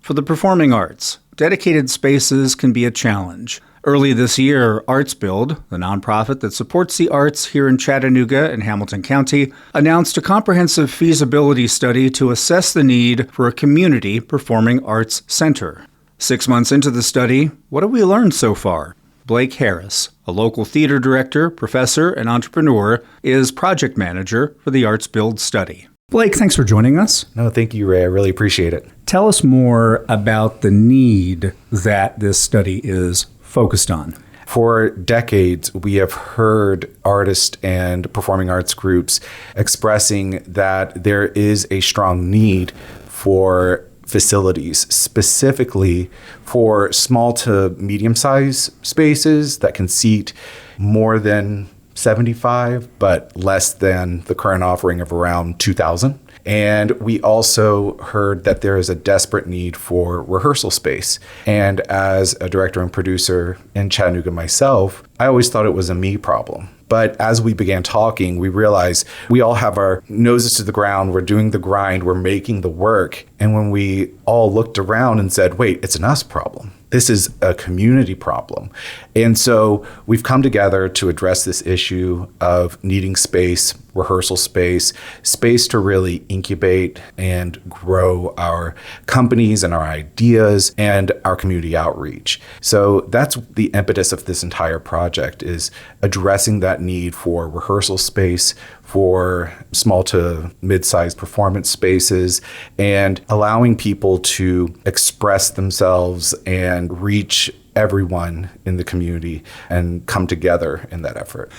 For the performing arts, dedicated spaces can be a challenge. Early this year, ArtsBuild, the nonprofit that supports the arts here in Chattanooga and Hamilton County, announced a comprehensive feasibility study to assess the need for a community performing arts center. 6 months into the study, what have we learned so far? Blake Harris, a local theater director, professor, and entrepreneur, is project manager for the ArtsBuild study. Blake, thanks for joining us. No, thank you, Ray. I really appreciate it. Tell us more about the need that this study is focused on. For decades, we have heard artists and performing arts groups expressing that there is a strong need for facilities, specifically for small to medium-sized spaces that can seat more than 75, but less than the current offering of around 2,000. And we also heard that there is a desperate need for rehearsal space. And as a director and producer in Chattanooga myself, I always thought it was a me problem. But as we began talking, we realized we all have our noses to the ground. We're doing the grind. We're making the work. And when we all looked around and said, wait, it's an us problem. This is a community problem. And so we've come together to address this issue of needing space, rehearsal space, space to really incubate and grow our companies and our ideas and our community outreach. So that's the impetus of this entire project, is addressing that need for rehearsal space, for small to mid-sized performance spaces, and allowing people to express themselves and reach everyone in the community and come together in that effort.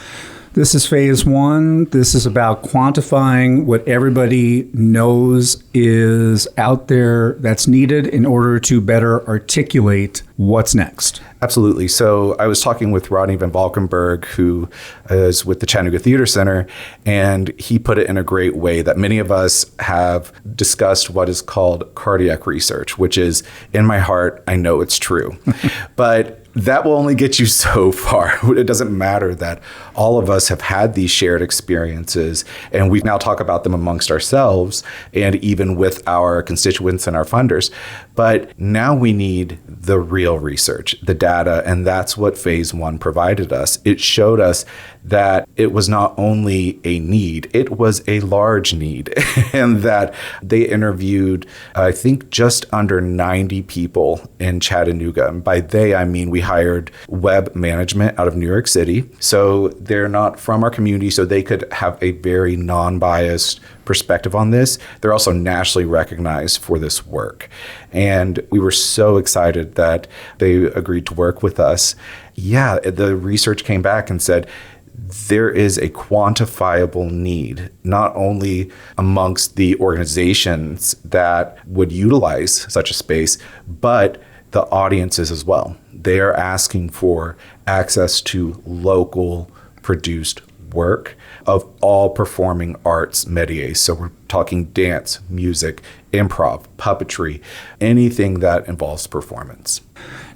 This is phase one. This is about quantifying what everybody knows is out there that's needed in order to better articulate what's next. Absolutely. So I was talking with Rodney Van Valkenburg, who is with the Chattanooga Theater Center, and he put it in a great way that many of us have discussed what is called cardiac research, which is, in my heart, I know it's true. But that will only get you so far. It doesn't matter that all of us have had these shared experiences, and we now talk about them amongst ourselves and even with our constituents and our funders. But now we need the real research, the data, and that's what phase one provided us. It showed us that it was not only a need, it was a large need, and that they interviewed, I think, just under 90 people in Chattanooga. And by they, I mean we hired web management out of New York City. So they're not from our community, so they could have a very non-biased perspective on this. They're also nationally recognized for this work. And we were so excited that they agreed to work with us. Yeah, the research came back and said, there is a quantifiable need, not only amongst the organizations that would utilize such a space, but the audiences as well. They are asking for access to local produced work of all performing arts métiers. So we're talking dance, music, improv, puppetry, anything that involves performance.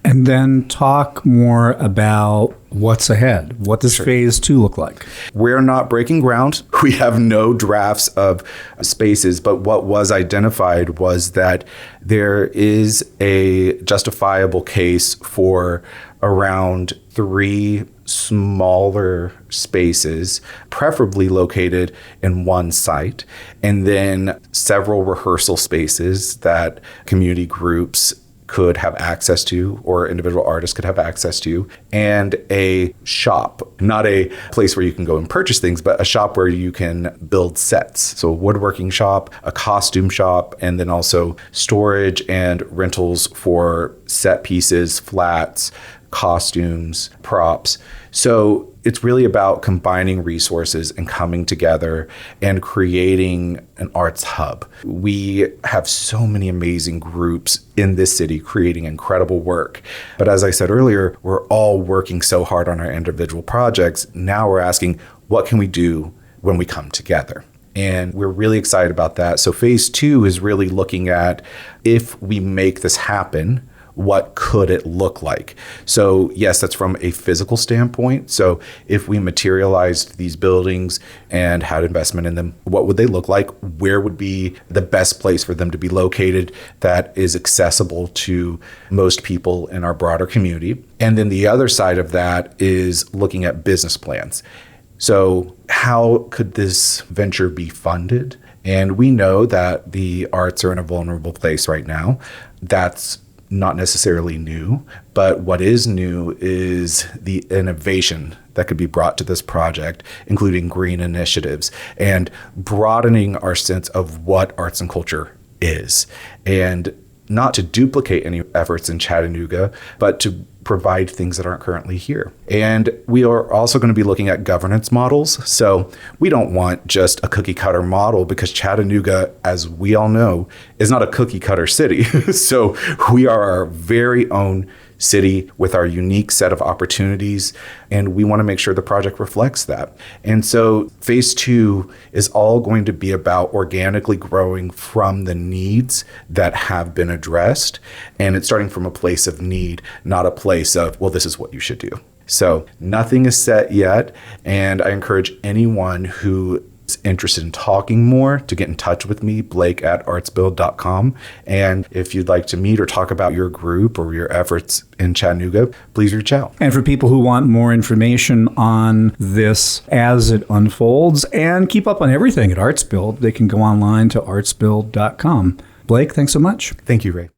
And then talk more about what's ahead. What does phase two look like? We're not breaking ground. We have no drafts of spaces, but what was identified was that there is a justifiable case for around 3 smaller spaces, preferably located in one site, and then several rehearsal spaces that community groups could have access to, or individual artists could have access to, and a shop, not a place where you can go and purchase things, but a shop where you can build sets. So a woodworking shop, a costume shop, and then also storage and rentals for set pieces, flats, costumes, props. So it's really about combining resources and coming together and creating an arts hub. We have so many amazing groups in this city creating incredible work. But as I said earlier, we're all working so hard on our individual projects. Now we're asking, what can we do when we come together? And we're really excited about that. So phase two is really looking at, if we make this happen, what could it look like? So yes, that's from a physical standpoint. So if we materialized these buildings and had investment in them, what would they look like? Where would be the best place for them to be located that is accessible to most people in our broader community? And then the other side of that is looking at business plans. So how could this venture be funded? And we know that the arts are in a vulnerable place right now. That's not necessarily new, but what is new is the innovation that could be brought to this project, including green initiatives and broadening our sense of what arts and culture is. And not to duplicate any efforts in Chattanooga, but to provide things that aren't currently here. And we are also going to be looking at governance models. So we don't want just a cookie cutter model, because Chattanooga, as we all know, is not a cookie cutter city. So we are our very own city with our unique set of opportunities, and we want to make sure the project reflects that. And so phase 2 is all going to be about organically growing from the needs that have been addressed, and it's starting from a place of need, not a place of, well, this is what you should do. So nothing is set yet, and I encourage anyone who is interested in talking more to get in touch with me, blake@artsbuild.com. And if you'd like to meet or talk about your group or your efforts in Chattanooga, please reach out. And for people who want more information on this as it unfolds and keep up on everything at ArtsBuild, they can go online to artsbuild.com. Blake, thanks so much. Thank you, Ray.